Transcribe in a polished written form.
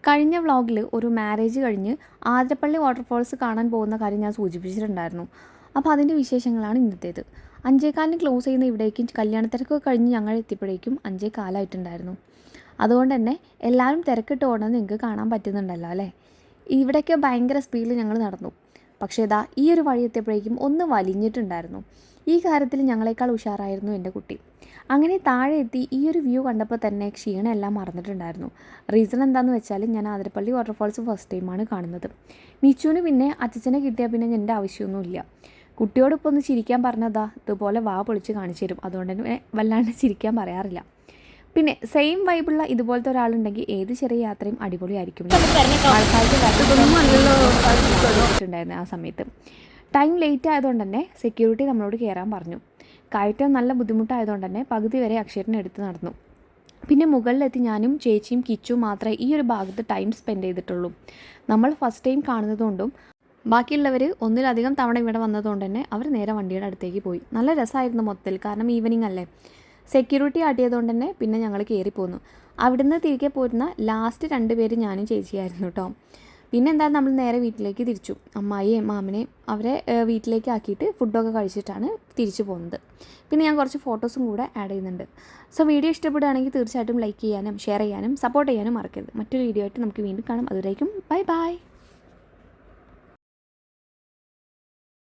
കഴിഞ്ഞ വ്ളോഗിൽ ഒരു മാരേജ് കഴിഞ്ഞ് ആതിരപ്പള്ളി വാട്ടർഫോൾസ് കാണാൻ പോകുന്ന കാര്യം ഞാൻ സൂചിപ്പിച്ചിട്ടുണ്ടായിരുന്നു. അപ്പോൾ അതിൻ്റെ വിശേഷങ്ങളാണ് ഇന്നത്തേത്. 5:15 ക്ലോസ് ചെയ്യുന്ന ഇവിടേക്കും കല്യാണത്തിരക്കൊക്കെ കഴിഞ്ഞ് ഞങ്ങൾ എത്തിയപ്പോഴേക്കും 5:15 അതുകൊണ്ട് തന്നെ എല്ലാവരും തിരക്കിട്ട് ഓടുന്നത് നിങ്ങൾക്ക് കാണാൻ പറ്റുന്നുണ്ടല്ലോ അല്ലേ. ഇവിടെയൊക്കെ ഭയങ്കര സ്പീഡിൽ ഞങ്ങൾ നടന്നു. പക്ഷേ ഇതാ ഈ ഒരു വഴി എത്തിയപ്പോഴേക്കും ഒന്ന് വലിഞ്ഞിട്ടുണ്ടായിരുന്നു. ഈ കാര്യത്തിൽ ഞങ്ങളെക്കാൾ ഉഷാറായിരുന്നു എൻ്റെ കുട്ടി. അങ്ങനെ താഴെ എത്തി ഈ ഒരു വ്യൂ കണ്ടപ്പോൾ തന്നെ ക്ഷീണം എല്ലാം മറന്നിട്ടുണ്ടായിരുന്നു. റീസൺ എന്താണെന്ന് വെച്ചാൽ ഞാൻ ആതിരപ്പള്ളി വാട്ടർഫോൾസ് ഫസ്റ്റ് ടൈമാണ് കാണുന്നത്. നിച്ചുവിന് പിന്നെ അച്ഛനെ കിട്ടിയാൽ പിന്നെ എൻ്റെ ആവശ്യമൊന്നുമില്ല. കുട്ടിയോടൊപ്പം ഒന്ന് ചിരിക്കാൻ പറഞ്ഞതാ ഇതുപോലെ വാ പൊളിച്ച് കാണിച്ചു തരും. അതുകൊണ്ട് തന്നെ വല്ലാണ്ട് ചിരിക്കാൻ പറയാറില്ല. പിന്നെ സെയിം വൈബുള്ള ഇതുപോലത്തെ ഒരാളുണ്ടെങ്കിൽ ഏത് ചെറിയ യാത്രയും അടിപൊളിയായിരിക്കും. ആൾക്കാർക്ക് ആ സമയത്ത് ടൈം ലേറ്റ് ആയതുകൊണ്ട് തന്നെ സെക്യൂരിറ്റി നമ്മളോട് കയറാൻ പറഞ്ഞു. കയറ്റം നല്ല ബുദ്ധിമുട്ടായതുകൊണ്ട് തന്നെ പകുതി വരെ അക്ഷരനെ എടുത്ത് നടന്നു. പിന്നെ മുകളിലെത്തി ഞാനും ചേച്ചിയും കിച്ചും മാത്രമേ ഈ ഒരു ഭാഗത്ത് ടൈം സ്പെൻഡ് ചെയ്തിട്ടുള്ളൂ. നമ്മൾ ഫസ്റ്റ് ടൈം കാണുന്നതുകൊണ്ടും ബാക്കിയുള്ളവർ ഒന്നിലധികം തവണ ഇവിടെ വന്നതുകൊണ്ട് തന്നെ അവർ നേരെ വണ്ടിയുടെ അടുത്തേക്ക് പോയി. നല്ല രസമായിരുന്നു മൊത്തത്തിൽ, കാരണം ഈവനിങ് അല്ലേ. സെക്യൂരിറ്റി ആട്ടിയതുകൊണ്ട് തന്നെ പിന്നെ ഞങ്ങൾ കയറിപ്പോന്നു. അവിടുന്ന് തിരികെ പോരുന്ന ലാസ്റ്റ് 2 പേര് ഞാനും ചേച്ചിയായിരുന്നു കേട്ടോ. പിന്നെ എന്തായാലും നമ്മൾ നേരെ വീട്ടിലേക്ക് തിരിച്ചു. അമ്മായിയും മാമനെയും അവരെ വീട്ടിലേക്ക് ആക്കിയിട്ട് ഫുഡൊക്കെ കഴിച്ചിട്ടാണ് തിരിച്ചു പോകുന്നത്. പിന്നെ ഞാൻ കുറച്ച് ഫോട്ടോസും കൂടെ ആഡ് ചെയ്യുന്നുണ്ട്. സോ വീഡിയോ ഇഷ്ടപ്പെടുകയാണെങ്കിൽ തീർച്ചയായിട്ടും ലൈക്ക് ചെയ്യാനും ഷെയർ ചെയ്യാനും സപ്പോർട്ട് ചെയ്യാനും മറക്കരുത്. മറ്റൊരു വീഡിയോ ആയിട്ട് നമുക്ക് വീണ്ടും കാണാം. അതുവരേക്കും ബൈ ബൈ.